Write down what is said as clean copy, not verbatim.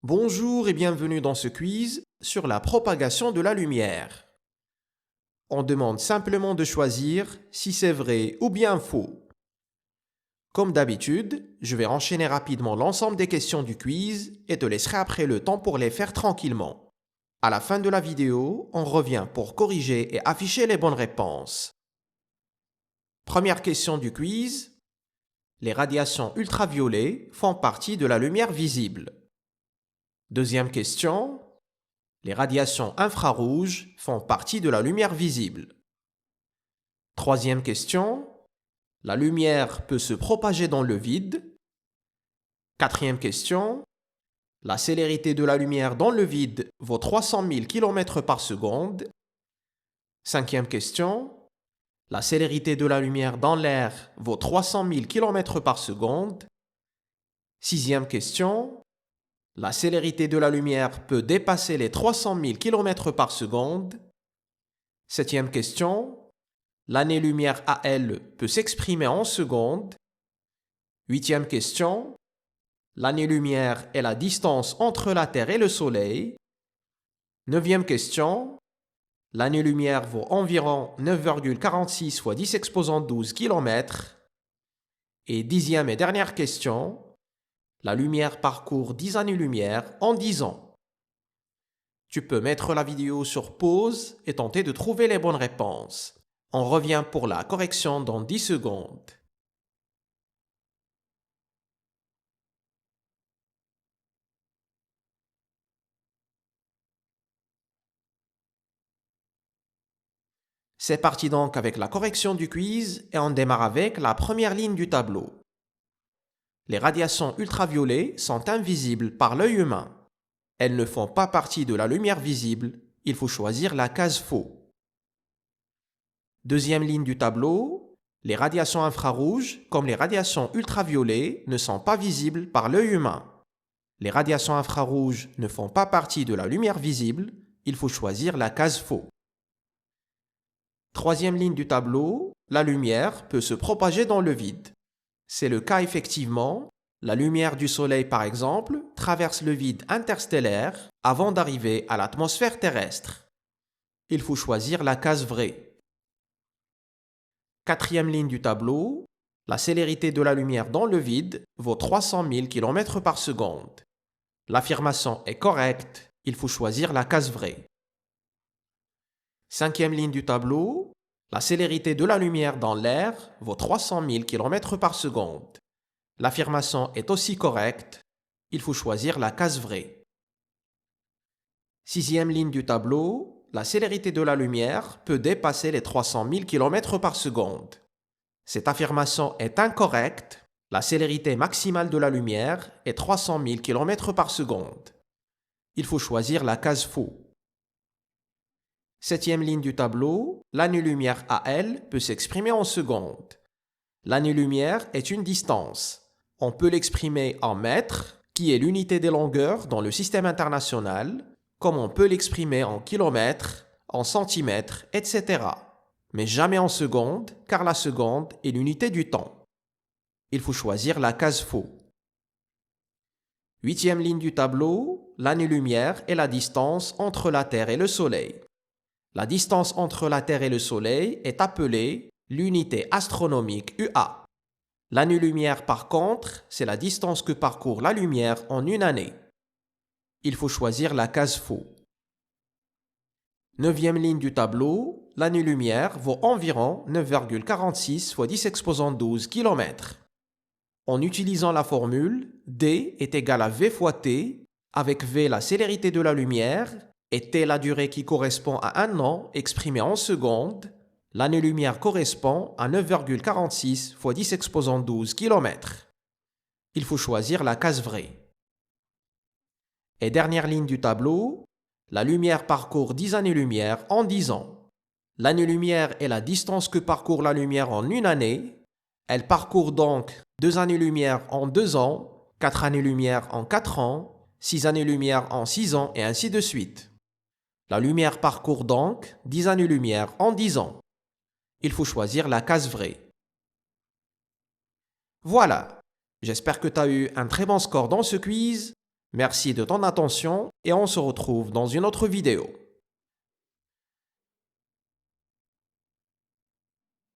Bonjour et bienvenue dans ce quiz sur la propagation de la lumière. On demande simplement de choisir si c'est vrai ou bien faux. Comme d'habitude, je vais enchaîner rapidement l'ensemble des questions du quiz et te laisserai après le temps pour les faire tranquillement. À la fin de la vidéo, on revient pour corriger et afficher les bonnes réponses. Première question du quiz. Les radiations ultraviolets font partie de la lumière visible. Deuxième question. Les radiations infrarouges font partie de la lumière visible. Troisième question. La lumière peut se propager dans le vide. Quatrième question. La célérité de la lumière dans le vide vaut 300 000 km par seconde. Cinquième question. La célérité de la lumière dans l'air vaut 300 000 km par seconde. Sixième question. La célérité de la lumière peut dépasser les 300 000 km par seconde. Septième question. L'année-lumière à elle peut s'exprimer en secondes. Huitième question. L'année-lumière est la distance entre la Terre et le Soleil. Neuvième question. L'année-lumière vaut environ 9,46 fois 10 exposant 12 km. Et dixième et dernière question. La lumière parcourt 10 années-lumière en 10 ans. Tu peux mettre la vidéo sur pause et tenter de trouver les bonnes réponses. On revient pour la correction dans 10 secondes. C'est parti donc avec la correction du quiz et on démarre avec la première ligne du tableau. Les radiations ultraviolets sont invisibles par l'œil humain. Elles ne font pas partie de la lumière visible, il faut choisir la case faux. Deuxième ligne du tableau, les radiations infrarouges, comme les radiations ultraviolets, ne sont pas visibles par l'œil humain. Les radiations infrarouges ne font pas partie de la lumière visible, il faut choisir la case faux. Troisième ligne du tableau, la lumière peut se propager dans le vide. C'est le cas effectivement. La lumière du Soleil, par exemple, traverse le vide interstellaire avant d'arriver à l'atmosphère terrestre. Il faut choisir la case vraie. Quatrième ligne du tableau, la célérité de la lumière dans le vide vaut 300 000 km par seconde. L'affirmation est correcte, il faut choisir la case vraie. Cinquième ligne du tableau, la célérité de la lumière dans l'air vaut 300 000 km par seconde. L'affirmation est aussi correcte, il faut choisir la case vraie. Sixième ligne du tableau, la célérité de la lumière peut dépasser les 300 000 km par seconde. Cette affirmation est incorrecte, la célérité maximale de la lumière est 300 000 km par seconde. Il faut choisir la case faux. Septième ligne du tableau, l'année-lumière à elle peut s'exprimer en secondes. L'année-lumière est une distance. On peut l'exprimer en mètres, qui est l'unité des longueurs dans le système international, comme on peut l'exprimer en kilomètres, en centimètres, etc. Mais jamais en secondes, car la seconde est l'unité du temps. Il faut choisir la case faux. Huitième ligne du tableau, l'année-lumière est la distance entre la Terre et le Soleil. La distance entre la Terre et le Soleil est appelée l'unité astronomique UA. L'année-lumière, par contre, c'est la distance que parcourt la lumière en une année. Il faut choisir la case faux. Neuvième ligne du tableau, l'année-lumière vaut environ 9,46 fois 10 exposant 12 km. En utilisant la formule, D est égal à V fois T, avec V la célérité de la lumière, et T la durée qui correspond à un an exprimé en secondes, l'année-lumière correspond à 9,46 fois 10 exposant 12 km. Il faut choisir la case vraie. Et dernière ligne du tableau, la lumière parcourt 10 années-lumière en 10 ans. L'année-lumière est la distance que parcourt la lumière en une année. Elle parcourt donc 2 années-lumière en 2 ans, 4 années-lumière en 4 ans, 6 années-lumière en 6 ans et ainsi de suite. La lumière parcourt donc 10 années-lumière en 10 ans. Il faut choisir la case vraie. Voilà, j'espère que tu as eu un très bon score dans ce quiz. Merci de ton attention et on se retrouve dans une autre vidéo.